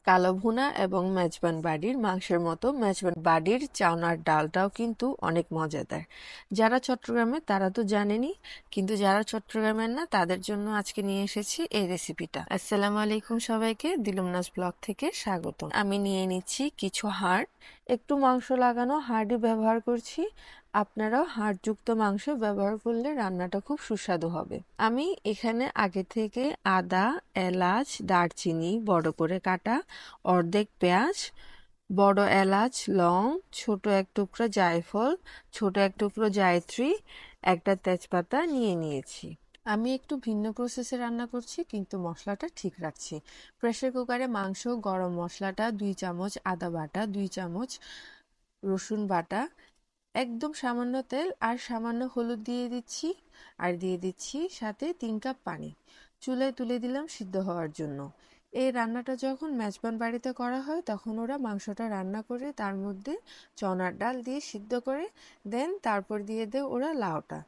কালো ভুনা এবং মেজবান বাড়ির মাংসের মতো মেজবান বাড়ির চাউনার ডালটাও কিন্তু অনেক মজাদার। যারা চট্টগ্রামে তারা তো জানেনই, কিন্তু যারা চট্টগ্রামের না তাদের জন্য আজকে নিয়ে এসেছি এই রেসিপিটা। আসসালামু আলাইকুম সবাইকে, দিলুমনাস ব্লগ থেকে স্বাগত। আমি নিয়ে নিচ্ছি কিছু হাড়, একটু মাংস লাগানো হাড়ই ব্যবহার করছি। আপনারাও হাড়যুক্ত মাংস ব্যবহার করলে রান্নাটা খুব সুস্বাদু হবে। আমি এখানে আগে থেকে আদা, এলাচ, দারচিনি বড় করে কাটা, অর্ধেক পেঁয়াজ, বড় এলাচ, লং, ছোট এক টুকরো জায়ফল, ছোট এক টুকরো জায়ত্রী, একটা তেজপাতা নিয়ে নিয়েছি। আমি একটু ভিন্ন প্রসেসে রান্না করছি, কিন্তু মশলাটা ঠিক রাখছি। প্রেসার কুকারে মাংস, গরম মশলাটা 2 চামচ, আদা বাটা 2 চামচ, রসুন বাটা, একদম সামান্য তেল আর সামান্য হলুদ দিয়ে দিচ্ছি, আর দিয়ে দিচ্ছি সাথে 3 কাপ পানি। চুলায় তুলে দিলাম সিদ্ধ হওয়ার জন্য। এই রান্নাটা যখন মেজবান বাড়িতে করা হয় তখন ওরা মাংসটা রান্না করে তার মধ্যে চনার ডাল দিয়ে সিদ্ধ করে দেন, তারপর দিয়ে দেয় ওরা লাউটা।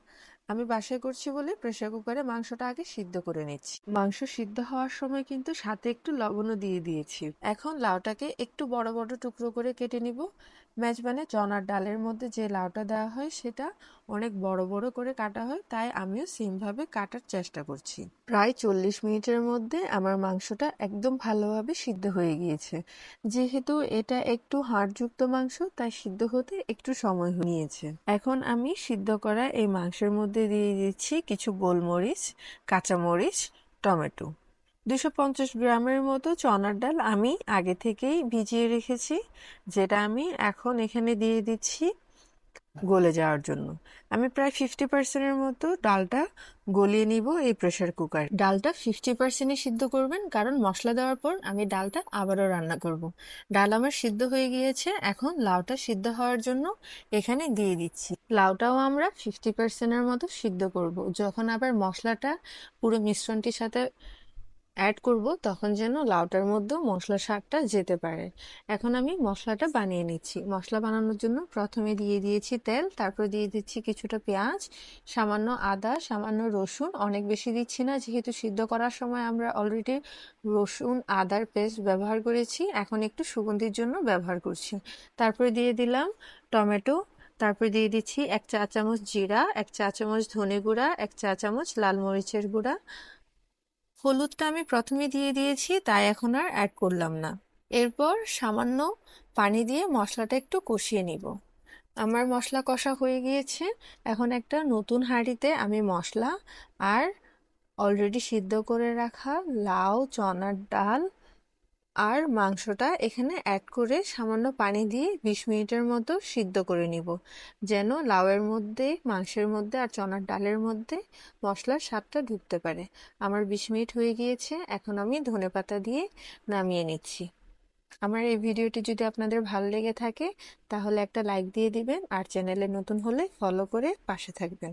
আমি বাসায় করছি বলে প্রেসার কুকারে মাংসটা আগে সিদ্ধ করে নিচ্ছি। মাংস সিদ্ধ হওয়ার সময় কিন্তু সাথে একটু লবণও দিয়ে দিয়েছি। এখন লাউটাকে একটু বড় বড় টুকরো করে কেটে নিব। মেজবানে চনার ডালের মধ্যে যে লাউটা দেওয়া হয় সেটা অনেক বড় বড় করে কাটা হয়, তাই আমিও সেম ভাবে কাটার চেষ্টা করছি। প্রায় 40 মিনিটের মধ্যে আমার মাংসটা একদম ভালোভাবে সিদ্ধ হয়ে গিয়েছে। যেহেতু এটা একটু হাড়যুক্ত মাংস, তাই সিদ্ধ হতে একটু সময় নিয়েছে। এখন আমি সিদ্ধ করা এই মাংসের মধ্যে দিয়ে দিচ্ছি কিছু গোলমরিচ, কাঁচামরিচ, টমেটো। 250 গ্রামের মতো চনার ডাল আমি আগে থেকেই ভিজিয়ে রেখেছি, যেটা আমি এখন এখানে দিয়ে দিচ্ছি গলে যাওয়ার জন্য। আমি প্রায় 50%-এর মতো ডালটা গলিয়ে নিব এই প্রেসার কুকার। ডালটা 50%-ই সিদ্ধ করবেন, কারণ মশলা দেওয়ার পর আমি ডালটা আবারও রান্না করব। ডাল আমার সিদ্ধ হয়ে গিয়েছে, এখন লাউটা সিদ্ধ হওয়ার জন্য এখানে দিয়ে দিচ্ছি। লাউটাও আমরা 50%-এর মতো সিদ্ধ করব। যখন আবার মশলাটা পুরো মিশ্রণটির সাথে অ্যাড করব তখন যেন লাউটার মধ্যেও মশলার স্বাদটা যেতে পারে। এখন আমি মশলাটা বানিয়ে নিচ্ছি। মশলা বানানোর জন্য প্রথমে দিয়ে দিয়েছি তেল, তারপর দিয়ে দিচ্ছি কিছুটা পেঁয়াজ, সামান্য আদা, সামান্য রসুন, অনেক বেশি দিচ্ছি না যেহেতু সিদ্ধ করার সময় আমরা অলরেডি রসুন আদার পেস্ট ব্যবহার করেছি, এখন একটু সুগন্ধির জন্য ব্যবহার করছি। তারপরে দিয়ে দিলাম টমেটো, তারপর দিয়ে দিচ্ছি 1 চা চামচ জিরা, 1 চা চামচ ধনে গুঁড়া, 1 চা চামচ লাল মরিচের গুঁড়া। হলুদটা আমি প্রথমে দিয়ে দিয়েছি, তাই এখন আর অ্যাড করলাম না। এরপর সামান্য পানি দিয়ে মশলাটা একটু কষিয়ে নিব। আমার মশলা কষা হয়ে গিয়েছে। এখন একটা নতুন হাঁড়িতে আমি মশলা আর অলরেডি সিদ্ধ করে রাখা লাউ, চনার ডাল আর মাংসটা এখানে অ্যাড করে সামান্য পানি দিয়ে 20 মিনিটের মতো সিদ্ধ করে নিব, যেন লাউয়ের মধ্যে, মাংসের মধ্যে আর চনার ডালের মধ্যে মশলার স্বাদটা ঢুকতে পারে। আমার 20 মিনিট হয়ে গিয়েছে, এখন আমি ধনেপাতা দিয়ে নামিয়ে নিচ্ছি। আমার এই ভিডিওটি যদি আপনাদের ভালো লেগে থাকে তাহলে একটা লাইক দিয়ে দিবেন, আর চ্যানেলে নতুন হলে ফলো করে পাশে থাকবেন।